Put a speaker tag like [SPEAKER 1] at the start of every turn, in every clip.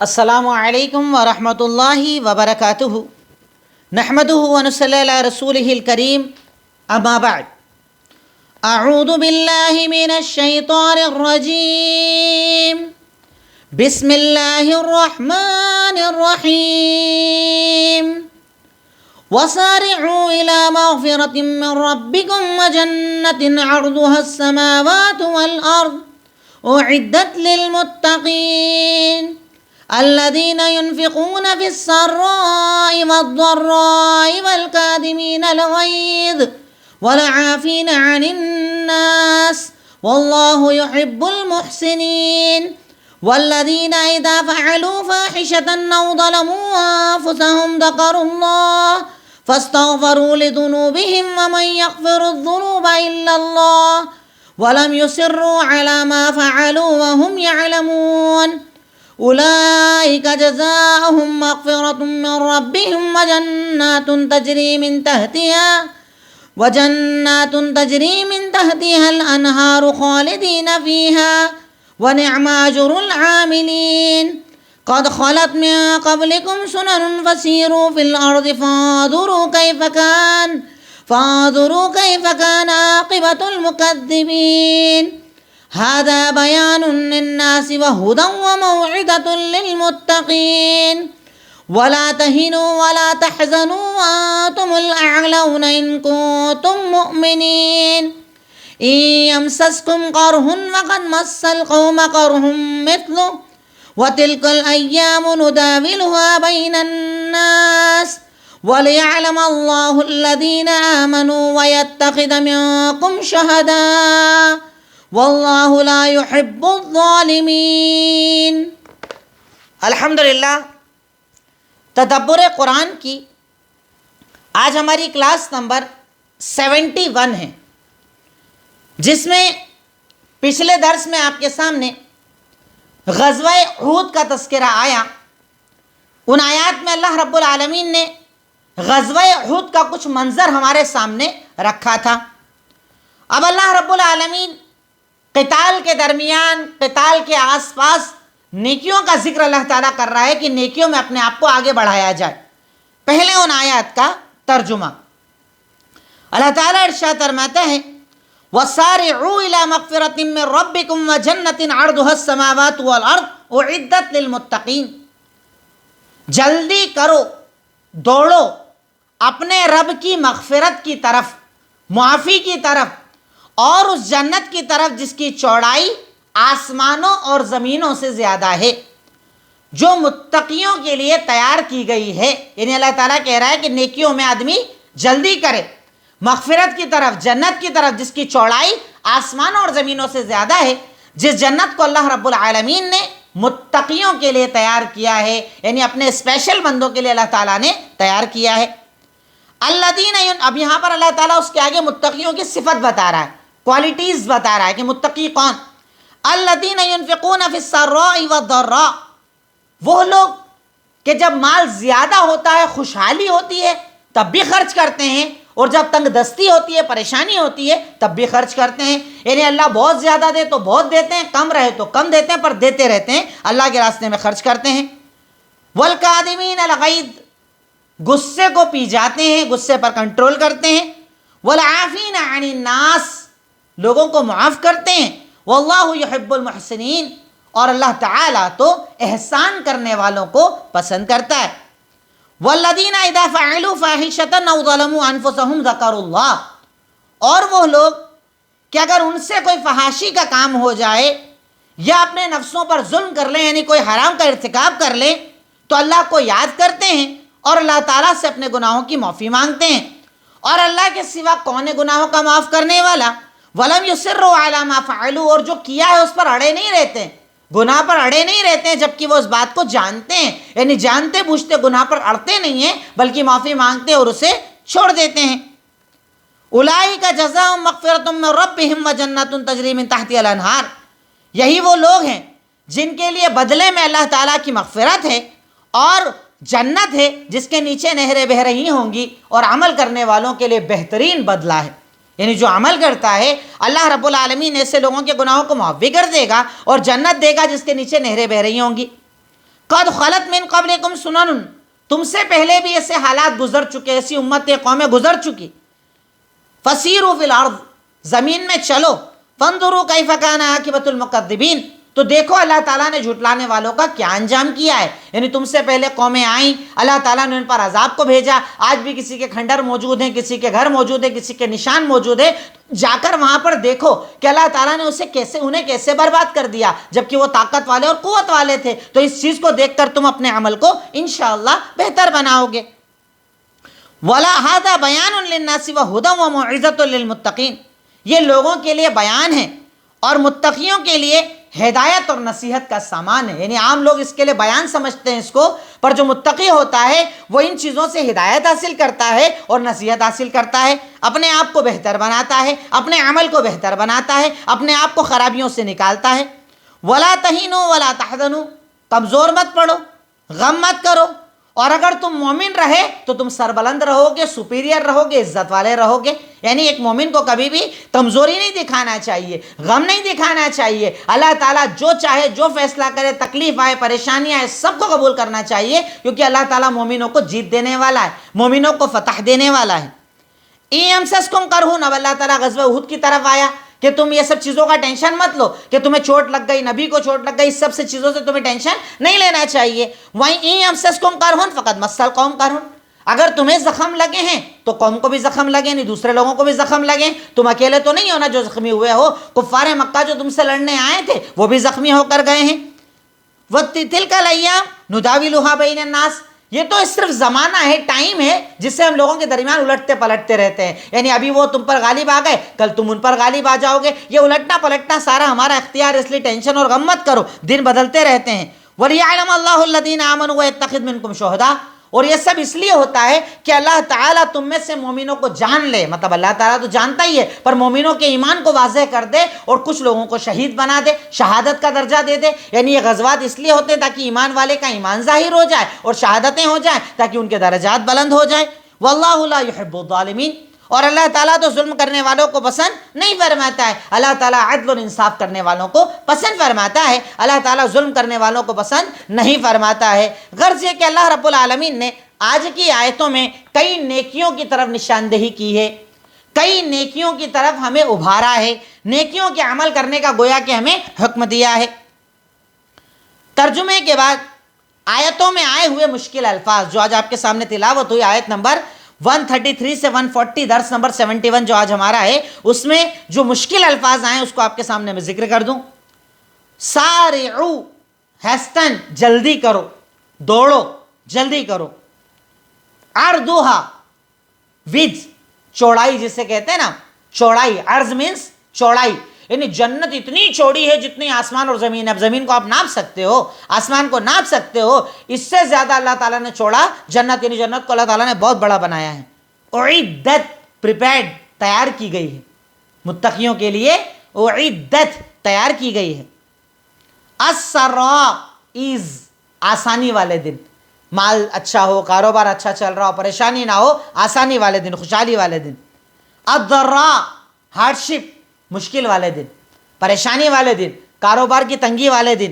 [SPEAKER 1] السلام علیکم ورحمۃ اللہ وبرکاتہ نحمدہ ونصلی علی رسولہ الکریم اما بعد اعوذ باللہ من الشیطان الرجیم بسم اللہ الرحمن الرحیم وسارعوا إلى مغفرة من ربكم وجنة عرضها السماوات والأرض أعدت للمتقين الذين ينفقون في السراء والضراء والكاظمين الغيظ والعافين عن الناس والله يحب المحسنين والذين إذا فعلوا فاحشة أو ظلموا أنفسهم ذكروا الله فاستغفروا لذنوبهم ومن يغفر الذنوب إلا الله ولم يصروا على ما فعلوا وهم يعلمون أولئك جزاؤهم مغفرة من ربهم وجنات تجري من تحتها الأنهار خالدين فيها ونعم أجر العاملين قد خلت من قبلكم سنن فسيروا في الأرض فانظروا كيف كان عاقبة المكذبين هذا بيان للناس وهدى وموعظة للمتقين ولا تهنوا ولا تحزنوا وأنتم الأعلون إن كنتم مؤمنين إن يمسسكم قرح فقد مس القوم قرح مثله وتلك الأيام نداولها بين الناس وليعلم الله الذين آمنوا ويتخذ منكم شهداء واللہ لا يحب الظالمین۔ الحمدللہ، تدبر قرآن کی آج ہماری کلاس نمبر 71 ہے، جس میں پچھلے درس میں آپ کے سامنے غزوہ احد کا تذکرہ آیا۔ ان آیات میں اللہ رب العالمین نے غزوہ احد کا کچھ منظر ہمارے سامنے رکھا تھا۔ اب اللہ رب العالمین قتال کے درمیان، قتال کے آس پاس نیکیوں کا ذکر اللہ تعالیٰ کر رہا ہے کہ نیکیوں میں اپنے آپ کو آگے بڑھایا جائے۔ پہلے ان آیات کا ترجمہ، اللہ تعالیٰ ارشاد فرماتا ہے وَسَارِعُوا إِلَى مَغْفِرَةٍ مِّن رَبِّكُمْ وَجَنَّةٍ عَرْضُهَا السَّمَاوَاتُ وَالْأَرْضُ أُعِدَّتْ لِلْمُتَّقِينَ، جلدی کرو، دوڑو اپنے رب کی مغفرت کی طرف، معافی کی طرف، اور اس جنت کی طرف جس کی چوڑائی آسمانوں اور زمینوں سے زیادہ ہے، جو متقیوں کے لیے تیار کی گئی ہے۔ یعنی اللہ تعالیٰ کہہ رہا ہے کہ نیکیوں میں آدمی جلدی کرے، مغفرت کی طرف، جنت کی طرف جس کی چوڑائی آسمانوں اور زمینوں سے زیادہ ہے، جس جنت کو اللہ رب العالمین نے متقیوں کے لیے تیار کیا ہے، یعنی اپنے اسپیشل بندوں کے لیے اللہ تعالیٰ نے تیار کیا ہے۔ الذین، اب یہاں پر اللہ تعالیٰ اس کے آگے متقیوں کی صفت بتا رہا ہے، کوالٹیز بتا رہا ہے کہ متقی کون۔ الذین ينفقون فی السراء والضراء، وہ لوگ کہ جب مال زیادہ ہوتا ہے، خوشحالی ہوتی ہے، تب بھی خرچ کرتے ہیں، اور جب تنگ دستی ہوتی ہے، پریشانی ہوتی ہے، تب بھی خرچ کرتے ہیں۔ یعنی اللہ بہت زیادہ دے تو بہت دیتے ہیں، کم رہے تو کم دیتے ہیں، پر دیتے رہتے ہیں، اللہ کے راستے میں خرچ کرتے ہیں۔ والکاظمین الغیظ، غصے کو پی جاتے ہیں، غصے پر کنٹرول کرتے ہیں۔ والعافین عن الناس، لوگوں کو معاف کرتے ہیں۔ واللہ یحب المحسنین، اور اللہ تعالیٰ تو احسان کرنے والوں کو پسند کرتا ہے۔ والذین اذا فعلوا فاحشۃ او ظلموا انفسهم ذکروا اللہ، اور وہ لوگ کہ اگر ان سے کوئی فحاشی کا کام ہو جائے یا اپنے نفسوں پر ظلم کر لیں، یعنی کوئی حرام کا ارتکاب کر لیں، تو اللہ کو یاد کرتے ہیں اور اللہ تعالیٰ سے اپنے گناہوں کی معافی مانگتے ہیں۔ اور اللہ کے سوا کون ہے گناہوں کا معاف کرنے والا؟ وَلَمْ يُصِرُّوا عَلَى مَا فَعَلُوا، اور جو کیا ہے اس پر اڑے نہیں رہتے، گناہ پر اڑے نہیں رہتے ہیں، جبکہ وہ اس بات کو جانتے ہیں، یعنی جانتے بوجھتے گناہ پر اڑتے نہیں ہیں، بلکہ معافی مانگتے اور اسے چھوڑ دیتے ہیں۔ أُولَٰئِكَ جَزَاؤُهُم مَّغْفِرَةٌ مِّن رَّبِّهِمْ وَجَنَّةٌ تَجْرِي مِن تَحْتِهَا الْأَنْهَارُ، یہی وہ لوگ ہیں جن کے لیے بدلے میں اللہ تعالیٰ کی مغفرت ہے اور جنت ہے جس کے نیچے نہریں بہہ رہی ہوں گی، اور عمل کرنے والوں کے لیے بہترین بدلہ ہے۔ یعنی جو عمل کرتا ہے اللہ رب العالمین ایسے لوگوں کے گناہوں کو معاف بھی کر دے گا اور جنت دے گا جس کے نیچے نہریں بہہ رہی ہوں گی۔ قد خلت من قبلکم سنن، تم سے پہلے بھی ایسے حالات گزر چکے، ایسی امتیں قومیں گزر چکی. فسیروا فی الارض، زمین میں چلو. فانظروا کیف کان عاقبۃ المکذبین، تو دیکھو اللہ تعالیٰ نے جھٹلانے والوں کا کیا انجام کیا ہے. یعنی تم سے پہلے قومیں آئیں، اللہ تعالیٰ نے ان پر عذاب کو بھیجا. آج بھی کسی کے کھنڈر موجود ہیں، کسی کے گھر موجود ہے، کسی کے نشان موجود ہے. جا کر وہاں پر دیکھو کہ اللہ تعالیٰ نے انہیں کیسے برباد کر دیا، جبکہ وہ طاقت والے اور قوت والے تھے. تو اس چیز کو دیکھ کر تم اپنے عمل کو انشاءاللہ بہتر بناؤ گے. وَلَا هَذَا بَيَانٌ لِلنَّاسِ وَهُدًى وَمَوْعِظَةٌ لِلْمُتَّقِينَ، یہ لوگوں کے لیے بیان ہے اور متقیوں کے لیے ہدایت اور نصیحت کا سامان ہے. یعنی عام لوگ اس کے لیے بیان سمجھتے ہیں اس کو، پر جو متقی ہوتا ہے وہ ان چیزوں سے ہدایت حاصل کرتا ہے اور نصیحت حاصل کرتا ہے، اپنے آپ کو بہتر بناتا ہے، اپنے عمل کو بہتر بناتا ہے، اپنے آپ کو خرابیوں سے نکالتا ہے. وَلَا تَهِنُوا وَلَا تَحْزَنُوا، کمزور مت پڑو، غم مت کرو، اور اگر تم مومن رہے تو تم سربلند رہو گے، سپیریئر رہو گے، عزت والے رہو گے. یعنی ایک مومن کو کبھی بھی کمزوری نہیں دکھانا چاہیے، غم نہیں دکھانا چاہیے. اللہ تعالیٰ جو چاہے، جو فیصلہ کرے، تکلیف آئے، پریشانی آئے، سب کو قبول کرنا چاہیے، کیونکہ اللہ تعالیٰ مومنوں کو جیت دینے والا ہے، مومنوں کو فتح دینے والا ہے. اِن کرہون، اب اللہ تعالیٰ غزوہ احد کی طرف آیا کہ تم یہ سب چیزوں کا ٹینشن مت لو کہ تمہیں چوٹ لگ گئی، نبی کو چوٹ لگ گئی، اس سب سے چیزوں سے تمہیں ٹینشن نہیں لینا چاہیے. وَإِن يَمْسَسْكُمْ قَرْحٌ فَقَدْ مَسَّ الْقَوْمَ قَرْحٌ، اگر تمہیں زخم لگے ہیں تو قوم کو بھی زخم لگے، نہیں دوسرے لوگوں کو بھی زخم لگے. تم اکیلے تو نہیں ہو نا جو زخمی ہوئے ہو، کفار مکہ جو تم سے لڑنے آئے تھے وہ بھی زخمی ہو کر گئے ہیں. وَتِلْكَ الْأَيَّامُ نُدَاوِلُهَا بَيْنَ النَّاسِ، یہ تو صرف زمانہ ہے، ٹائم ہے جس سے ہم لوگوں کے درمیان الٹتے پلٹتے رہتے ہیں. یعنی ابھی وہ تم پر غالب آ گئے، کل تم ان پر غالب آ جاؤ گے. یہ الٹنا پلٹنا سارا ہمارا اختیار، اس لیے ٹینشن اور غم مت کرو، دن بدلتے رہتے ہیں. وَلِيَعْلَمَ اللَّهُ الَّذِينَ آمَنُوا وَيَتَّخِذَ مِنكُمْ شُهَدَاءَ، اور یہ سب اس لیے ہوتا ہے کہ اللہ تعالیٰ تم میں سے مومنوں کو جان لے. مطلب اللہ تعالیٰ تو جانتا ہی ہے، پر مومنوں کے ایمان کو واضح کر دے اور کچھ لوگوں کو شہید بنا دے، شہادت کا درجہ دے دے. یعنی یہ غزوات اس لیے ہوتے ہیں تاکہ ایمان والے کا ایمان ظاہر ہو جائے اور شہادتیں ہو جائیں تاکہ ان کے درجات بلند ہو جائیں. واللہ لا يحب الظالمین، اور اللہ تعالیٰ تو ظلم کرنے والوں کو پسند نہیں فرماتا ہے. اللہ تعالیٰ عدل و انصاف کرنے والوں کو پسند فرماتا ہے، اللہ تعالیٰ ظلم کرنے والوں کو پسند نہیں فرماتا ہے. غرض یہ کہ اللہ رب العالمین نے آج کی آیتوں میں کئی نیکیوں کی طرف نشاندہی کی ہے، کئی نیکیوں کی طرف ہمیں ابھارا ہے، نیکیوں کے عمل کرنے کا گویا کہ ہمیں حکم دیا ہے. ترجمے کے بعد آیتوں میں آئے ہوئے مشکل الفاظ جو آج آپ کے سامنے تلاوت ہوئی، آیت نمبر 133 سے 140، درس نمبر 71 جو آج ہمارا ہے، اس میں جو مشکل الفاظ آئے اس کو آپ کے سامنے میں ذکر کر دوں. سارعو، ہیسٹن، جلدی کرو، دوڑو، جلدی کرو. عرضھا، وِدھ، چوڑائی جسے کہتے ہیں نا، چوڑائی. عرض مینس چوڑائی، یعنی جنت اتنی چوڑی ہے جتنی آسمان اور زمین ہے. اب زمین کو آپ ناپ سکتے ہو، آسمان کو ناپ سکتے ہو، اس سے زیادہ اللہ تعالیٰ نے چوڑا جنت، یعنی جنت کو اللہ تعالیٰ نے بہت بڑا بنایا ہے. اعدت، پریپیئرڈ، تیار کی گئی ہے متقیوں کے لیے. اعدت، تیار کی گئی ہے. السراء، ایز، آسانی والے دن، مال اچھا ہو، کاروبار اچھا چل رہا ہو، پریشانی نہ ہو، آسانی والے دن، خوشحالی والے دن. الضراء، ہارڈشپ، مشکل والے دن، پریشانی والے دن، کاروبار کی تنگی والے دن.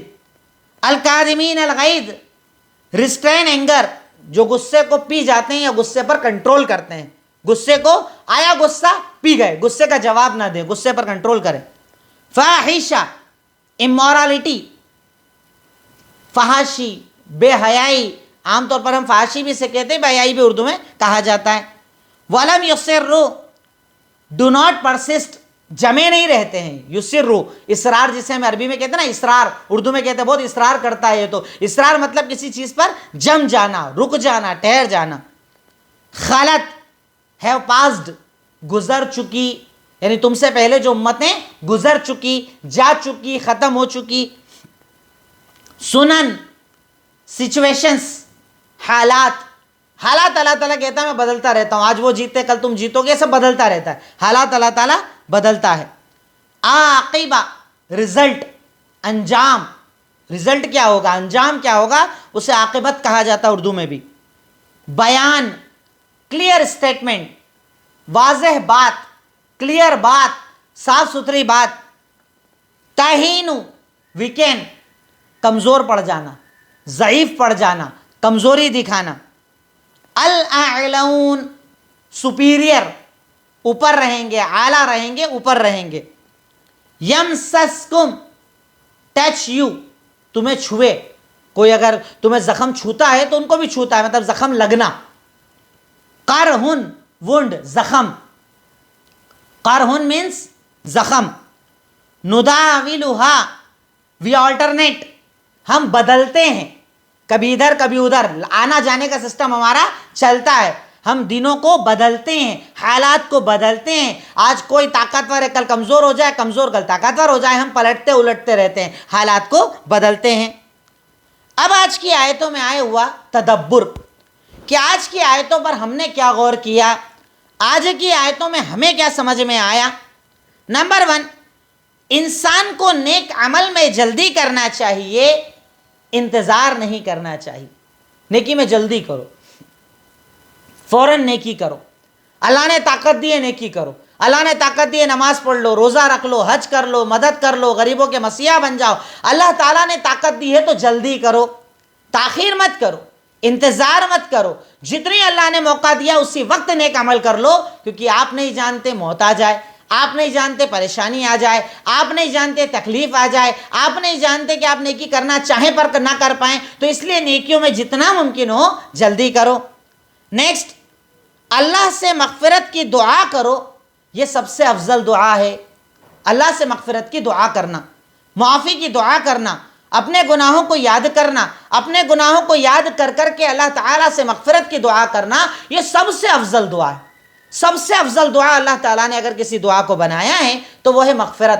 [SPEAKER 1] الکاظمین الغیظ، ریسٹرین اینگر، جو غصے کو پی جاتے ہیں یا غصے پر کنٹرول کرتے ہیں. غصے کو آیا غصہ، پی گئے، غصے کا جواب نہ دیں، غصے پر کنٹرول کریں. فاحشہ، امورالٹی، فحاشی، بے حیائی. عام طور پر ہم فحاشی بھی سے کہتے ہیں، بے حیائی بھی اردو میں کہا جاتا ہے. ولم یصروا، ڈو ناٹ پرسسٹ، جمے نہیں رہتے ہیں. یسروا، اصرار جسے ہم عربی میں کہتے ہیں نا، اصرار، اردو میں کہتے ہیں بہت اصرار کرتا ہے. تو اصرار مطلب کسی چیز پر جم جانا، رک جانا، ٹھہر جانا. خلت، ہیو پاسڈ، گزر چکی، یعنی تم سے پہلے جو امتیں گزر چکی، جا چکی، ختم ہو چکی. سنن، سچویشنز، حالات. حالات اللہ تعالیٰ کہتا ہے میں بدلتا رہتا ہوں، آج وہ جیتے کل تم جیتو گے، سب بدلتا رہتا ہے. حالات اللہ تعالیٰ بدلتا ہے. عاقبہ، رزلٹ، انجام. رزلٹ کیا ہوگا، انجام کیا ہوگا، اسے عاقبت کہا جاتا ہے اردو میں بھی. بیان، کلیئر اسٹیٹمنٹ، واضح بات، کلیئر بات، صاف ستھری بات. تہین، ویکن، کمزور پڑ جانا، ضعیف پڑ جانا، کمزوری دکھانا. الاعلون سپیریئر، اوپر رہیں گے، اعلیٰ رہیں گے، اوپر رہیں گے. یمسسکم ٹچ یو، تمہیں چھوئے، کوئی اگر تمہیں زخم چھوتا ہے تو ان کو بھی چھوتا ہے، مطلب زخم لگنا. قرحن وونڈ، زخم، قرحن مینس زخم. نداولھا وی آلٹرنیٹ، ہم بدلتے ہیں، کبھی ادھر کبھی ادھر، آنا جانے کا سسٹم ہمارا چلتا ہے. ہم دنوں کو بدلتے ہیں، حالات کو بدلتے ہیں. آج کوئی طاقتور ہے، کل کمزور ہو جائے، کمزور کل طاقتور ہو جائے. ہم پلٹتے الٹتے رہتے ہیں، حالات کو بدلتے ہیں. اب آج کی آیتوں میں آئے ہوا تدبر کہ آج کی آیتوں پر ہم نے کیا غور کیا، آج کی آیتوں میں ہمیں کیا سمجھ میں آیا. نمبر 1، انسان کو نیک عمل میں جلدی کرنا چاہیے، انتظار نہیں کرنا چاہیے. نیکی میں جلدی کرو، فوراً نیکی کرو. اللہ نے طاقت دی ہے، نیکی کرو. اللہ نے طاقت دی ہے، نماز پڑھ لو، روزہ رکھ لو، حج کر لو، مدد کر لو، غریبوں کے مسیحا بن جاؤ. اللہ تعالیٰ نے طاقت دی ہے تو جلدی کرو، تاخیر مت کرو، انتظار مت کرو. جتنی اللہ نے موقع دیا اسی وقت نیک عمل کر لو، کیونکہ آپ نہیں جانتے موت آ جائے، آپ نہیں جانتے پریشانی آ جائے، آپ نہیں جانتے تکلیف آ جائے، آپ نہیں جانتے کہ آپ نیکی کرنا چاہیں پر نہ کر پائیں. تو اس لیے نیکیوں میں جتنا ممکن ہو جلدی کرو. نیکسٹ، اللہ سے مغفرت کی دعا کرو، یہ سب سے افضل دعا ہے. اللہ سے مغفرت کی دعا کرنا، معافی کی دعا کرنا، اپنے گناہوں کو یاد کرنا، اپنے گناہوں کو یاد کر کر کے اللہ تعالیٰ سے مغفرت کی دعا کرنا، یہ سب سے افضل دعا ہے. سب سے افضل دعا اللہ تعالیٰ نے اگر کسی دعا کو بنایا ہے تو وہ ہے مغفرت،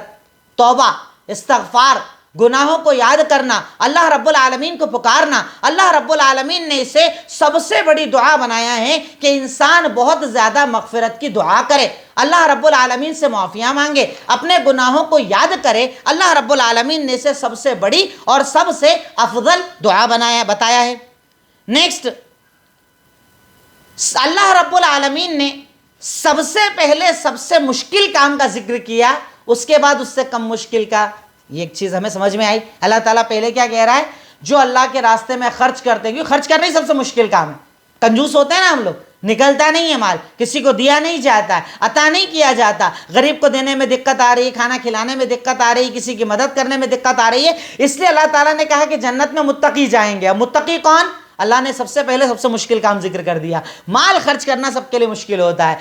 [SPEAKER 1] توبہ، استغفار، گناہوں کو یاد کرنا، اللہ رب العالمین کو پکارنا. اللہ رب العالمین نے اسے سب سے بڑی دعا بنایا ہے کہ انسان بہت زیادہ مغفرت کی دعا کرے، اللہ رب العالمین سے معافیاں مانگے، اپنے گناہوں کو یاد کرے. اللہ رب العالمین نے اسے سب سے بڑی اور سب سے افضل دعا بتایا ہے. نیکسٹ، اللہ رب العالمین نے سب سے پہلے سب سے مشکل کام کا ذکر کیا، اس کے بعد اس سے کم مشکل کا. یہ ایک چیز ہمیں سمجھ میں آئی. اللہ تعالیٰ پہلے کیا کہہ رہا ہے؟ جو اللہ کے راستے میں خرچ کرتے ہیں، کیونکہ خرچ کرنا ہی سب سے مشکل کام ہے. کنجوس ہوتے ہیں نا ہم لوگ، نکلتا نہیں ہے مال، کسی کو دیا نہیں جاتا ہے، عطا نہیں کیا جاتا، غریب کو دینے میں دقت آ رہی ہے، کھانا کھلانے میں دقت آ رہی ہے، کسی کی مدد کرنے میں دقت آ رہی ہے. اس لیے اللہ تعالیٰ نے کہا کہ جنت میں متقی جائیں گے. اب متقی کون؟ اللہ نے سب سے پہلے سب سے مشکل کام ذکر کر دیا. مال خرچ کرنا سب کے لیے مشکل ہوتا ہے.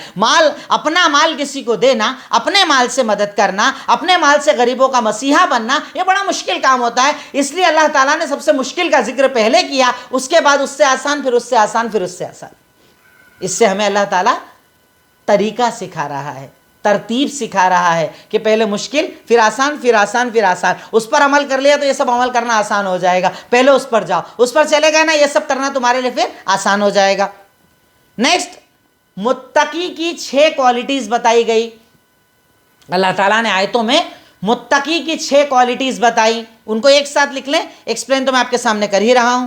[SPEAKER 1] اپنا مال کسی کو دینا، اپنے مال سے مدد کرنا، اپنے مال سے غریبوں کا مسیحا بننا، یہ بڑا مشکل کام ہوتا ہے. اس لیے اللہ تعالیٰ نے سب سے مشکل کا ذکر پہلے کیا، اس کے بعد اس سے آسان، پھر اس سے آسان، پھر اس سے آسان. اس سے ہمیں اللہ تعالیٰ طریقہ سکھا رہا ہے، ترتیب سکھا رہا ہے کہ پہلے مشکل، پھر آسان، پھر آسان، پھر آسان. اس پر عمل کر لیا تو یہ سب عمل کرنا آسان ہو جائے گا. پہلے اس پر جاؤ، اس پر چلے گئے نا، یہ سب کرنا تمہارے لیے پھر آسان ہو جائے گا. نیکسٹ، متقی کی 6 کوالٹیز بتائی گئی. اللہ تعالیٰ نے آیتوں میں متقی کی 6 کوالٹیز بتائی. ان کو ایک ساتھ لکھ لیں، ایکسپلین تو میں آپ کے سامنے کر ہی رہا ہوں.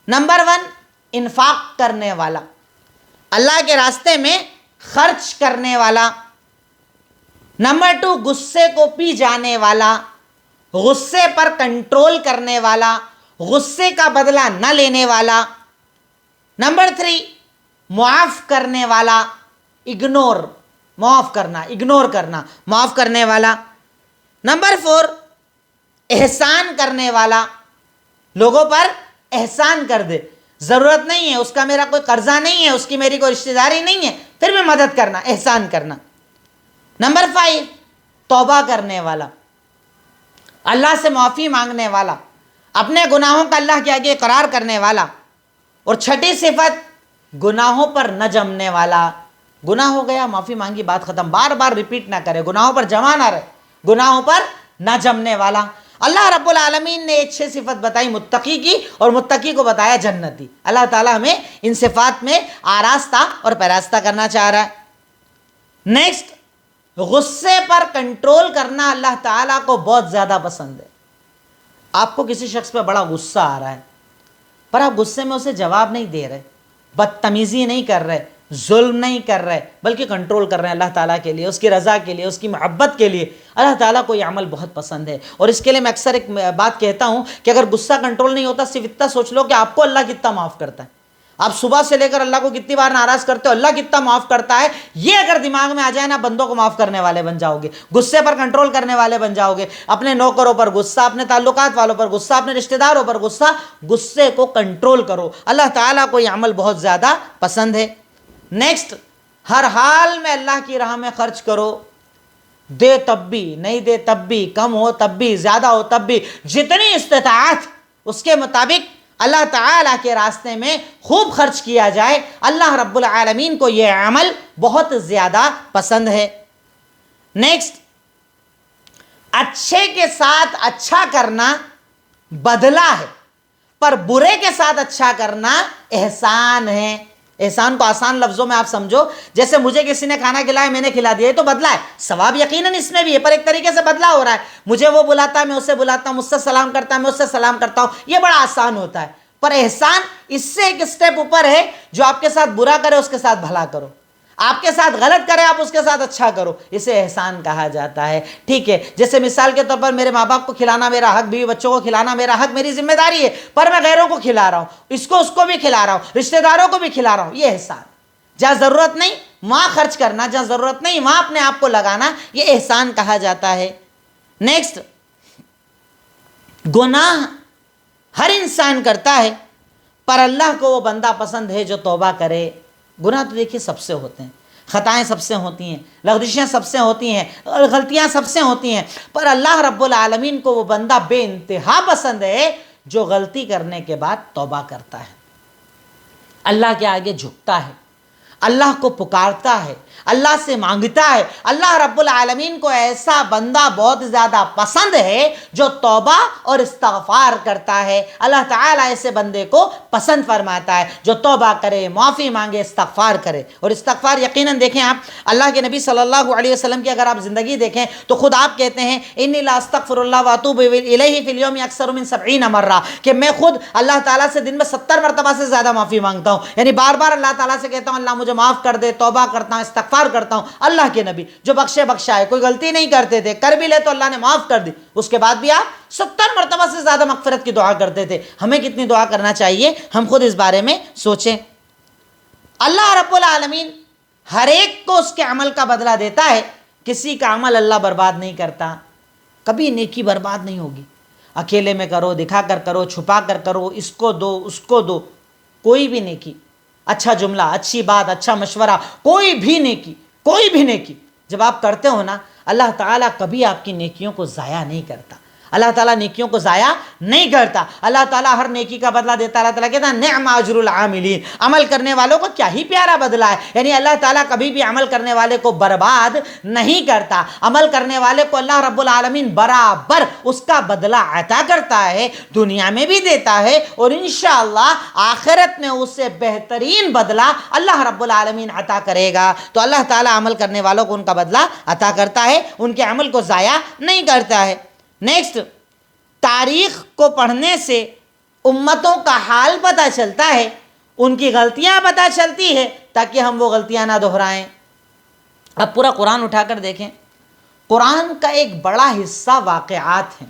[SPEAKER 1] نمبر 1، انفاق کرنے والا، اللہ کے راستے میں خرچ کرنے والا. نمبر 2، غصے کو پی جانے والا، غصے پر کنٹرول کرنے والا، غصے کا بدلہ نہ لینے والا. نمبر 3، معاف کرنے والا، معاف کرنے والا. نمبر 4، احسان کرنے والا، لوگوں پر احسان کر دے، ضرورت نہیں ہے اس کا، میرا کوئی قرضہ نہیں ہے، اس کی میری کوئی رشتہ داری نہیں ہے، پھر بھی مدد کرنا، احسان کرنا. نمبر 5، توبہ کرنے والا، اللہ سے معافی مانگنے والا، اپنے گناہوں کا اللہ کے آگے اقرار کرنے والا. اور 6ٹھی صفت، گناہوں پر نہ جمنے والا. گناہ ہو گیا، معافی مانگی، بات ختم، بار بار ریپیٹ نہ کرے، گناہوں پر جمع نہ رہے، گناہوں پر نہ جمنے والا. اللہ رب العالمین نے 6 صفت بتائی متقی کی، اور متقی کو بتایا جنتی. اللہ تعالیٰ ہمیں ان صفات میں آراستہ اور پیراستہ کرنا چاہ رہا ہے. نیکسٹ، غصے پر کنٹرول کرنا اللہ تعالیٰ کو بہت زیادہ پسند ہے. آپ کو کسی شخص پہ بڑا غصہ آ رہا ہے، پر آپ غصے میں اسے جواب نہیں دے رہے، بدتمیزی نہیں کر رہے، ظلم نہیں کر رہے بلکہ کنٹرول کر رہے ہیں اللہ تعالیٰ کے لیے، اس کی رضا کے لیے، اس کی محبت کے لیے، اللہ تعالیٰ کو یہ عمل بہت پسند ہے۔ اور اس کے لیے میں اکثر ایک بات کہتا ہوں کہ اگر غصہ کنٹرول نہیں ہوتا، صرف اتنا سوچ لو کہ آپ کو اللہ کتنا معاف کرتا ہے، آپ صبح سے لے کر اللہ کو کتنی بار ناراض کرتے ہو، اللہ کتنا معاف کرتا ہے، یہ اگر دماغ میں آ جائے نا، بندوں کو معاف کرنے والے بن جاؤ گے، غصے پر کنٹرول کرنے والے بن جاؤ گے، اپنے نوکروں پر غصہ، اپنے تعلقات والوں پر غصہ، اپنے رشتہ داروں پر غصہ، غصے کو کنٹرول کرو، اللہ تعالیٰ کو یہ عمل بہت زیادہ پسند ہے۔ نیکسٹ، ہر حال میں اللہ کی راہ میں خرچ کرو، دے تب بھی، نہیں دے تب بھی، کم ہو تب بھی، زیادہ ہو تب بھی، جتنی استطاعت اس کے مطابق اللہ تعالیٰ کے راستے میں خوب خرچ کیا جائے، اللہ رب العالمین کو یہ عمل بہت زیادہ پسند ہے۔ نیکسٹ، اچھے کے ساتھ اچھا کرنا بدلہ ہے، پر برے کے ساتھ اچھا کرنا احسان ہے۔ احسان کو آسان لفظوں میں آپ سمجھو، جیسے مجھے کسی نے کھانا کھلایا، میں نے کھلا دیا، یہ تو بدلہ ہے، ثواب یقیناً اس میں بھی ہے، پر ایک طریقے سے بدلہ ہو رہا ہے۔ مجھے وہ بلاتا ہے، میں اسے بلاتا ہوں، مجھ سے سلام کرتا ہے، میں اس سے سلام کرتا ہوں، یہ بڑا آسان ہوتا ہے۔ پر احسان اس سے ایک سٹیپ اوپر ہے، جو آپ کے ساتھ برا کرے اس کے ساتھ بھلا کرو، آپ کے ساتھ غلط کرے آپ اس کے ساتھ اچھا کرو، اسے احسان کہا جاتا ہے۔ ٹھیک ہے، جیسے مثال کے طور پر میرے ماں باپ کو کھلانا میرا حق، بیوی بچوں کو کھلانا میرا حق، میری ذمہ داری ہے، پر میں غیروں کو کھلا رہا ہوں، اس کو بھی کھلا رہا ہوں، رشتہ داروں کو بھی کھلا رہا ہوں، یہ احسان۔ جہاں ضرورت نہیں وہاں خرچ کرنا، جہاں ضرورت نہیں وہاں اپنے آپ کو لگانا، یہ احسان کہا جاتا ہے۔ نیکسٹ، گناہ ہر انسان کرتا ہے، پر اللہ کو وہ بندہ پسند ہے جو توبہ کرے۔ گناہ تو دیکھیے سب سے ہوتے ہیں، خطائیں سب سے ہوتی ہیں، لغزشیں سب سے ہوتی ہیں، اور غلطیاں سب سے ہوتی ہیں، پر اللہ رب العالمین کو وہ بندہ بے انتہا پسند ہے جو غلطی کرنے کے بعد توبہ کرتا ہے، اللہ کے آگے جھکتا ہے، اللہ کو پکارتا ہے، اللہ سے مانگتا ہے۔ اللہ رب العالمین کو ایسا بندہ بہت زیادہ پسند ہے جو توبہ اور استغفار کرتا ہے، اللہ تعالیٰ ایسے بندے کو پسند فرماتا ہے جو توبہ کرے، معافی مانگے، استغفار کرے۔ اور استغفار یقیناً دیکھیں آپ، اللہ کے نبی صلی اللہ علیہ وسلم کی اگر آپ زندگی دیکھیں تو خود آپ کہتے ہیں انی لا استغفر اللہ واتوب الیہ فی اليوم اکثر من 70 مرہ، کہ میں خود اللہ تعالیٰ سے دن میں 70 مرتبہ سے زیادہ معافی مانگتا ہوں، یعنی بار بار اللہ تعالیٰ سے کہتا ہوں اللہ مجھے معاف کر دے، توبہ کرتا ہوں، استغفار کرتا ہوں۔ اللہ کے نبی جو بخشے بخشا ہے، کوئی غلطی نہیں کرتے تھے، کر بھی لے تو اللہ نے معاف کر دی، اس کے بعد بھی آپ 70 مرتبہ سے زیادہ مغفرت کی دعا کرتے تھے۔ ہمیں کتنی دعا کرنا چاہیے، ہم خود اس بارے میں سوچیں۔ اللہ رب العالمین ہر ایک کو اس کے عمل کا بدلہ دیتا ہے، کسی کا عمل اللہ برباد نہیں کرتا، کبھی نیکی برباد نہیں ہوگی، اکیلے میں کرو، دکھا کر کرو، چھپا کر کرو، اس کو دو اس کو دو، کوئی بھی نیکی، اچھا جملہ، اچھی بات، اچھا مشورہ، کوئی بھی نیکی جب آپ کرتے ہو نا، اللہ تعالیٰ کبھی آپ کی نیکیوں کو ضائع نہیں کرتا، اللہ تعالیٰ نیکیوں کو ضائع نہیں کرتا، اللہ تعالیٰ ہر نیکی کا بدلہ دیتا۔ اللہ تعالیٰ کہتا ہے نعم اجر العاملین، عمل کرنے والوں کو کیا ہی پیارا بدلہ ہے، یعنی اللہ تعالیٰ کبھی بھی عمل کرنے والے کو برباد نہیں کرتا، عمل کرنے والے کو اللہ رب العالمین برابر اس کا بدلہ عطا کرتا ہے، دنیا میں بھی دیتا ہے، اور انشاءاللہ آخرت میں اسے بہترین بدلہ اللہ رب العالمین عطا کرے گا۔ تو اللہ تعالیٰ عمل کرنے والوں کو ان کا بدلہ عطا کرتا ہے، ان کے عمل کو ضائع نہیں کرتا ہے۔ نیکسٹ، تاریخ کو پڑھنے سے امتوں کا حال پتہ چلتا ہے، ان کی غلطیاں پتہ چلتی ہے تاکہ ہم وہ غلطیاں نہ دہرائیں۔ اب پورا قرآن اٹھا کر دیکھیں، قرآن کا ایک بڑا حصہ واقعات ہیں،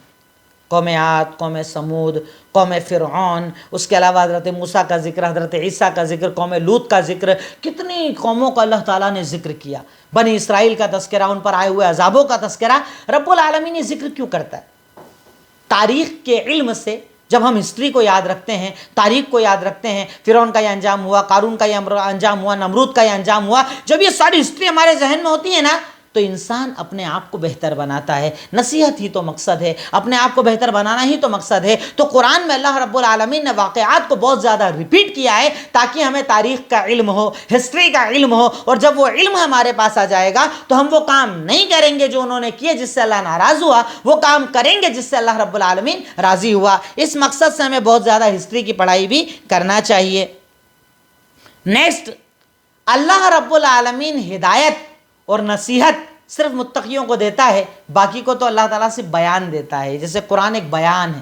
[SPEAKER 1] قوم عاد، قوم سمود، قوم فرعون، اس کے علاوہ حضرت موسیٰ کا ذکر، حضرت عیسیٰ کا ذکر، قوم لوط کا ذکر، کتنی قوموں کا اللہ تعالیٰ نے ذکر کیا، بنی اسرائیل کا تذکرہ، ان پر آئے ہوئے عذابوں کا تذکرہ۔ رب العالمین یہ ذکر کیوں کرتا ہے؟ تاریخ کے علم سے جب ہم ہسٹری کو یاد رکھتے ہیں، تاریخ کو یاد رکھتے ہیں، فرعون کا یہ انجام ہوا، قارون کا یہ انجام ہوا، نمرود کا یہ انجام ہوا، جب یہ ساری ہسٹری ہمارے ذہن میں ہوتی ہے نا، تو انسان اپنے آپ کو بہتر بناتا ہے، نصیحت ہی تو مقصد ہے، اپنے آپ کو بہتر بنانا ہی تو مقصد ہے۔ تو قرآن میں اللہ رب العالمین نے واقعات کو بہت زیادہ ریپیٹ کیا ہے تاکہ ہمیں تاریخ کا علم ہو، ہسٹری کا علم ہو، اور جب وہ علم ہمارے پاس آ جائے گا تو ہم وہ کام نہیں کریں گے جو انہوں نے کیے جس سے اللہ ناراض ہوا، وہ کام کریں گے جس سے اللہ رب العالمین راضی ہوا۔ اس مقصد سے ہمیں بہت زیادہ ہسٹری کی پڑھائی بھی کرنا چاہیے۔ نیکسٹ، اللہ رب العالمین ہدایت اور نصیحت صرف متقیوں کو دیتا ہے، باقی کو تو اللہ تعالیٰ سے بیان دیتا ہے، جیسے قرآن ایک بیان ہے،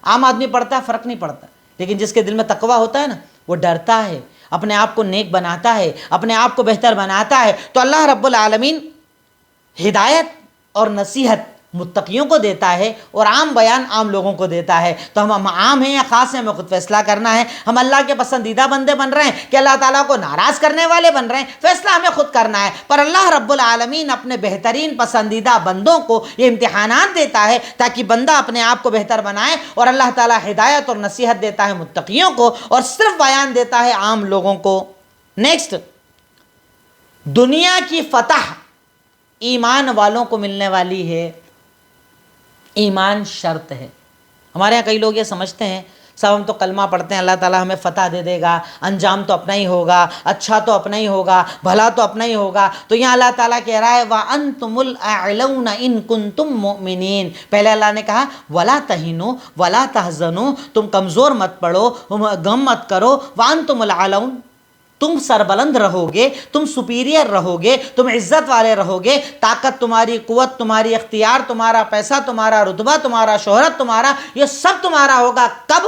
[SPEAKER 1] عام آدمی پڑھتا ہے فرق نہیں پڑتا، لیکن جس کے دل میں تقویٰ ہوتا ہے نا وہ ڈرتا ہے، اپنے آپ کو نیک بناتا ہے، اپنے آپ کو بہتر بناتا ہے، تو اللہ رب العالمین ہدایت اور نصیحت متقیوں کو دیتا ہے اور عام بیان عام لوگوں کو دیتا ہے۔ تو ہم عام ہیں یا خاص ہیں، ہمیں خود فیصلہ کرنا ہے۔ ہم اللہ کے پسندیدہ بندے بن رہے ہیں کہ اللہ تعالیٰ کو ناراض کرنے والے بن رہے ہیں، فیصلہ ہمیں خود کرنا ہے۔ پر اللہ رب العالمین اپنے بہترین پسندیدہ بندوں کو یہ امتحانات دیتا ہے تاکہ بندہ اپنے آپ کو بہتر بنائے، اور اللہ تعالیٰ ہدایت اور نصیحت دیتا ہے متقیوں کو اور صرف بیان دیتا ہے عام لوگوں کو۔ نیکسٹ، دنیا کی فتح ایمان والوں کو ملنے والی ہے، ایمان شرط ہے۔ ہمارے یہاں کئی لوگ یہ سمجھتے ہیں صاحب ہم تو کلمہ پڑھتے ہیں، اللہ تعالیٰ ہمیں فتح دے دے گا، انجام تو اپنا ہی ہوگا، اچھا تو اپنا ہی ہوگا، بھلا تو اپنا ہی ہوگا۔ تو یہاں اللہ تعالیٰ کہہ رہا ہے وَأَنْتُمُ الْأَعْلَوْنَ إِن كُنْتُم مُؤْمِنِينَ۔ پہلے اللہ نے کہا وَلَا تَهِنُوا وَلَا تَحْزَنُوا، تم کمزور مت پڑو، غم مت کرو، وَأَنْتُمُ الْأَعْلَوْنَ، تم سربلند رہو گے، تم سپیریئر رہو گے، تم عزت والے رہو گے، طاقت تمہاری، قوت تمہاری، اختیار تمہارا، پیسہ تمہارا، رتبہ تمہارا، شہرت تمہارا، یہ سب تمہارا ہوگا۔ کب؟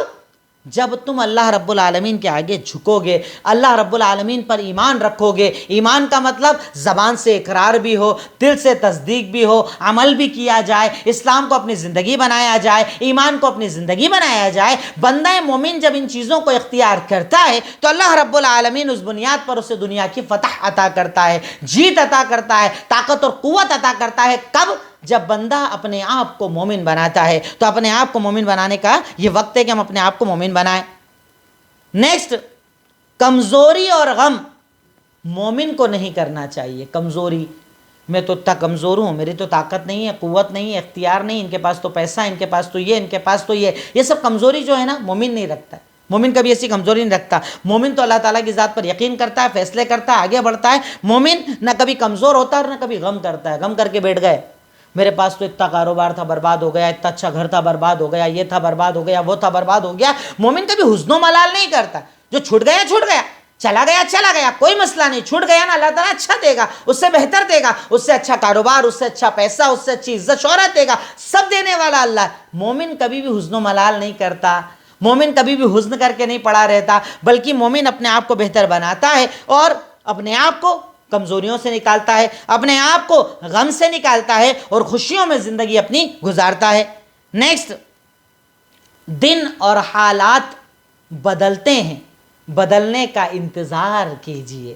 [SPEAKER 1] جب تم اللہ رب العالمین کے آگے جھکو گے، اللہ رب العالمین پر ایمان رکھو گے۔ ایمان کا مطلب زبان سے اقرار بھی ہو، دل سے تصدیق بھی ہو، عمل بھی کیا جائے، اسلام کو اپنی زندگی بنایا جائے، ایمان کو اپنی زندگی بنایا جائے۔ بندہ مومن جب ان چیزوں کو اختیار کرتا ہے تو اللہ رب العالمین اس بنیاد پر اسے دنیا کی فتح عطا کرتا ہے، جیت عطا کرتا ہے، طاقت اور قوت عطا کرتا ہے۔ کب؟ جب بندہ اپنے آپ کو مومن بناتا ہے۔ تو اپنے آپ کو مومن بنانے کا یہ وقت ہے کہ ہم اپنے آپ کو مومن بنائیں۔ نیکسٹ، کمزوری اور غم مومن کو نہیں کرنا چاہیے۔ کمزوری، میں تو اتنا کمزور ہوں، میری تو طاقت نہیں ہے، قوت نہیں ہے، اختیار نہیں، ان کے پاس تو پیسہ، ان کے پاس تو یہ، ان کے پاس تو یہ سب کمزوری جو ہے نا مومن نہیں رکھتا ہے۔ مومن کبھی ایسی کمزوری نہیں رکھتا۔ مومن تو اللہ تعالیٰ کی ذات پر یقین کرتا ہے، فیصلے کرتا ہے، آگے بڑھتا ہے۔ مومن نہ کبھی کمزور ہوتا ہے اور نہ کبھی غم کرتا ہے۔ غم کر کے بیٹھ گئے، میرے پاس تو اتنا کاروبار تھا برباد ہو گیا، اتنا اچھا گھر تھا برباد ہو گیا، یہ تھا برباد ہو گیا، وہ تھا برباد ہو گیا۔ مومن کبھی حزن و ملال نہیں کرتا۔ جو چھوٹ گیا چھوٹ گیا، چلا گیا چلا گیا، کوئی مسئلہ نہیں، چھوٹ گیا نا، اللہ تعالیٰ اچھا دے گا، اس سے بہتر دے گا، اس سے اچھا کاروبار، اس سے اچھا پیسہ، اس سے اچھی عزت شہرت دے گا، سب دینے والا اللہ ہے۔ مومن کبھی بھی حزن و ملال نہیں کرتا، مومن کبھی بھی حزن کر کے نہیں پڑا رہتا، بلکہ مومن اپنے آپ کو بہتر بناتا ہے اور اپنے آپ کو کمزوریوں سے نکالتا ہے، اپنے آپ کو غم سے نکالتا ہے اور خوشیوں میں زندگی اپنی گزارتا ہے۔ نیکسٹ، دن اور حالات بدلتے ہیں، بدلنے کا انتظار کیجئے۔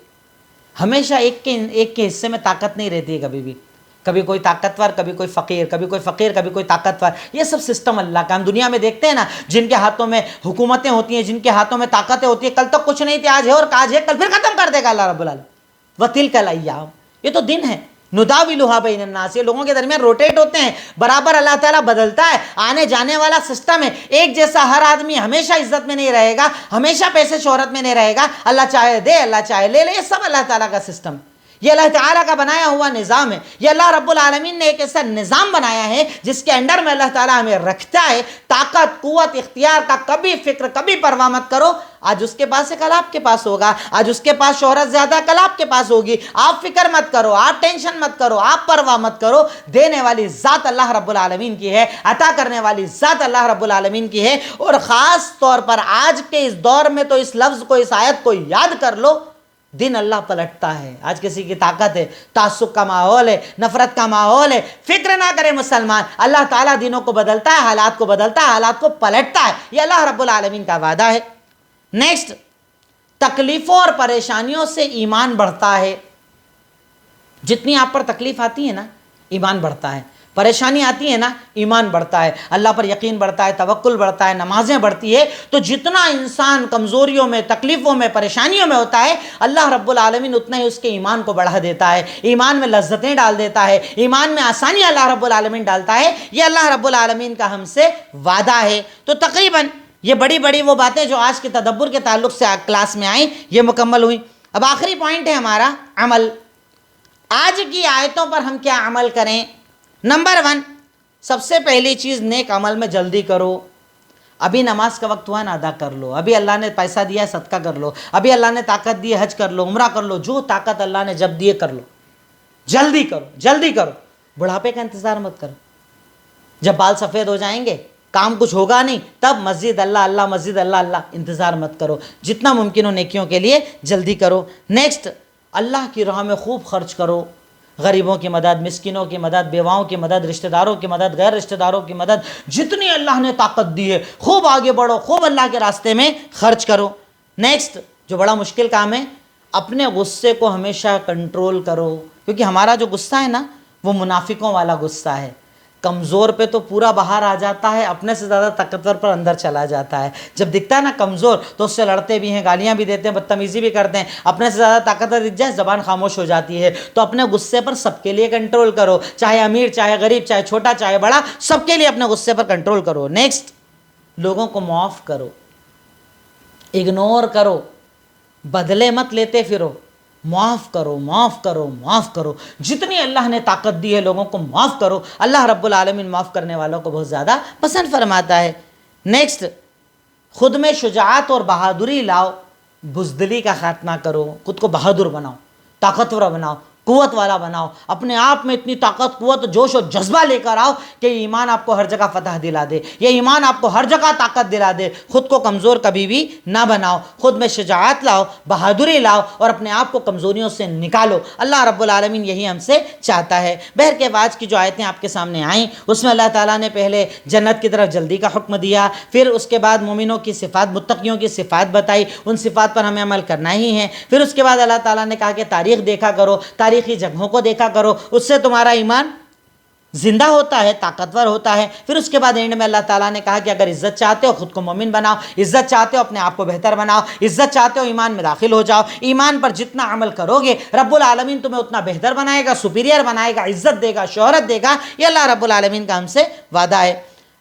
[SPEAKER 1] ہمیشہ ایک کے حصے میں طاقت نہیں رہتی ہے، کبھی بھی، کبھی کوئی طاقتور، کبھی کوئی فقیر، کبھی کوئی فقیر، کبھی کوئی طاقتور۔ یہ سب سسٹم اللہ کا۔ ہم دنیا میں دیکھتے ہیں نا، جن کے ہاتھوں میں حکومتیں ہوتی ہیں، جن کے ہاتھوں میں طاقتیں ہوتی ہیں، کل تک کچھ نہیں تھے، آج ہے اور آج ہے، کل پھر ختم کر دے گا اللہ رب العالمین۔ وَتِلْكَ الْأَيَّامُ، یہ تو دن ہے، نُدَاوِلُهَا بَيْنَ النَّاسِ، یہ لوگوں کے درمیان روٹیٹ ہوتے ہیں، برابر اللہ تعالیٰ بدلتا ہے، آنے جانے والا سسٹم ہے۔ ایک جیسا ہر آدمی ہمیشہ عزت میں نہیں رہے گا، ہمیشہ پیسے شہرت میں نہیں رہے گا، اللہ چاہے دے، اللہ چاہے لے لے، یہ سب اللہ تعالیٰ کا سسٹم ہے، یہ اللہ تعالیٰ کا بنایا ہوا نظام ہے۔ یہ اللہ رب العالمین نے ایک ایسا نظام بنایا ہے جس کے انڈر میں اللہ تعالیٰ ہمیں رکھتا ہے۔ طاقت، قوت، اختیار کا کبھی فکر، کبھی پرواہ مت کرو۔ آج اس کے پاس ہے، کل آپ کے پاس ہوگا، آج اس کے پاس شہرت زیادہ، کل آپ کے پاس ہوگی۔ آپ فکر مت کرو، آپ ٹینشن مت کرو، آپ پرواہ مت کرو۔ دینے والی ذات اللہ رب العالمین کی ہے، عطا کرنے والی ذات اللہ رب العالمین کی ہے۔ اور خاص طور پر آج کے اس دور میں تو اس لفظ کو، اس آیت کو یاد کر لو، دن اللہ پلٹتا ہے۔ آج کسی کی طاقت ہے، تعصب کا ماحول ہے، نفرت کا ماحول ہے، فکر نہ کرے مسلمان، اللہ تعالیٰ دنوں کو بدلتا ہے، حالات کو بدلتا ہے، حالات کو پلٹتا ہے، یہ اللہ رب العالمین کا وعدہ ہے۔ نیکسٹ، تکلیفوں اور پریشانیوں سے ایمان بڑھتا ہے۔ جتنی آپ پر تکلیف آتی ہے نا، ایمان بڑھتا ہے، پریشانی آتی ہے نا، ایمان بڑھتا ہے، اللہ پر یقین بڑھتا ہے، توکل بڑھتا ہے، نمازیں بڑھتی ہے۔ تو جتنا انسان کمزوریوں میں، تکلیفوں میں، پریشانیوں میں ہوتا ہے، اللہ رب العالمین اتنا ہی اس کے ایمان کو بڑھا دیتا ہے، ایمان میں لذتیں ڈال دیتا ہے، ایمان میں آسانی اللہ رب العالمین ڈالتا ہے۔ یہ اللہ رب العالمین کا ہم سے وعدہ ہے۔ تو تقریباً یہ بڑی بڑی وہ باتیں جو آج کے تدبر کے تعلق سے کلاس میں آئیں، یہ مکمل ہوئیں۔ اب آخری پوائنٹ ہے ہمارا عمل۔ آج کی آیتوں پر ہم کیا عمل کریں؟ نمبر 1، سب سے پہلی چیز، نیک عمل میں جلدی کرو۔ ابھی نماز کا وقت ہوا نا، ادا کر لو۔ ابھی اللہ نے پیسہ دیا ہے، صدقہ کر لو۔ ابھی اللہ نے طاقت دی ہے، حج کر لو، عمرہ کر لو، جو طاقت اللہ نے جب دیے کر لو، جلدی کرو، جلدی کرو۔ بڑھاپے کا انتظار مت کرو، جب بال سفید ہو جائیں گے کام کچھ ہوگا نہیں، تب مسجد اللہ اللہ، مسجد اللہ اللہ، انتظار مت کرو، جتنا ممکن ہو نیکیوں کے لیے جلدی کرو۔ نیکسٹ، اللہ کی راہ میں خوب خرچ کرو، غریبوں کی مدد، مسکینوں کی مدد، بیواؤں کی مدد، رشتہ داروں کی مدد، غیر رشتہ داروں کی مدد، جتنی اللہ نے طاقت دی ہے خوب آگے بڑھو، خوب اللہ کے راستے میں خرچ کرو۔ نیکسٹ، جو بڑا مشکل کام ہے، اپنے غصے کو ہمیشہ کنٹرول کرو، کیونکہ ہمارا جو غصہ ہے نا وہ منافقوں والا غصہ ہے، کمزور پہ تو پورا باہر آ جاتا ہے، اپنے سے زیادہ طاقتور پر اندر چلا جاتا ہے۔ جب دکھتا ہے نا کمزور تو اس سے لڑتے بھی ہیں، گالیاں بھی دیتے ہیں، بدتمیزی بھی کرتے ہیں، اپنے سے زیادہ طاقتور دکھ جائے زبان خاموش ہو جاتی ہے۔ تو اپنے غصے پر سب کے لیے کنٹرول کرو، چاہے امیر، چاہے غریب، چاہے چھوٹا، چاہے بڑا، سب کے لیے اپنے غصے پر کنٹرول کرو۔ نیکسٹ، لوگوں کو معاف کرو، اگنور کرو، بدلے مت لیتے پھرو، معاف کرو، معاف کرو، معاف کرو، جتنی اللہ نے طاقت دی ہے لوگوں کو معاف کرو۔ اللہ رب العالمین معاف کرنے والوں کو بہت زیادہ پسند فرماتا ہے۔ نیکسٹ، خود میں شجاعت اور بہادری لاؤ، بزدلی کا خاتمہ کرو، خود کو بہادر بناؤ، طاقتور بناؤ، قوت والا بناؤ، اپنے آپ میں اتنی طاقت، قوت، جوش و جذبہ لے کر آؤ کہ ایمان آپ کو ہر جگہ فتح دلا دے، یہ ایمان آپ کو ہر جگہ طاقت دلا دے۔ خود کو کمزور کبھی بھی نہ بناؤ، خود میں شجاعت لاؤ، بہادری لاؤ اور اپنے آپ کو کمزوریوں سے نکالو۔ اللہ رب العالمین یہی ہم سے چاہتا ہے۔ بہرکیف آج کی جو آیتیں آپ کے سامنے آئیں اس میں اللہ تعالیٰ نے پہلے جنت کی طرف جلدی کا حکم دیا، پھر اس کے بعد مومنوں کی صفات، متقیوں کی صفات بتائی، ان صفات پر ہمیں عمل کرنا ہی ہے۔ پھر اس کے بعد اللہ تعالیٰ نے کہا کہ تاریخ دیکھا کرو، تاریخی جگہوں کو دیکھا کرو، اس سے تمہارا ایمان زندہ ہوتا ہے، طاقتور ہوتا ہے۔ پھر اس کے بعد اینڈ میں اللہ تعالیٰ نے کہا کہ اگر عزت چاہتے ہو خود کو مومن بناؤ، عزت چاہتے ہو اپنے آپ کو بہتر بناؤ، عزت چاہتے ہو ایمان میں داخل ہو جاؤ، ایمان پر جتنا عمل کرو گے رب العالمین تمہیں اتنا بہتر بنائے گا، سپیریئر بنائے گا، عزت دے گا، شہرت دے گا۔ یہ اللہ رب العالمین کا ہم سے وعدہ ہے۔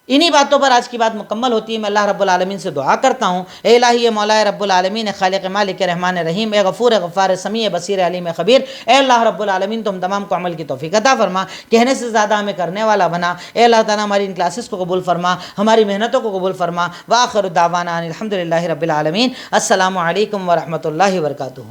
[SPEAKER 1] انہی باتوں پر آج کی بات مکمل ہوتی ہے۔ میں اللہ رب العالمین سے دعا کرتا ہوں، اے الہی، اے مولا رب العالمین، خالق مالک رحمان رحیم، اے غفور غفار سمیع بصیر علیم خبیر، اے اللہ رب العالمین تم تمام کو عمل کی توفیق عطا فرما، کہنے سے زیادہ ہمیں کرنے والا بنا۔ اے اللہ تعالیٰ ہماری ان کلاسز کو قبول فرما، ہماری محنتوں کو قبول فرما۔ وآخر دعوانا ان الحمد للہ رب العالمین۔ السلام علیکم ورحمۃ اللہ وبرکاتہ۔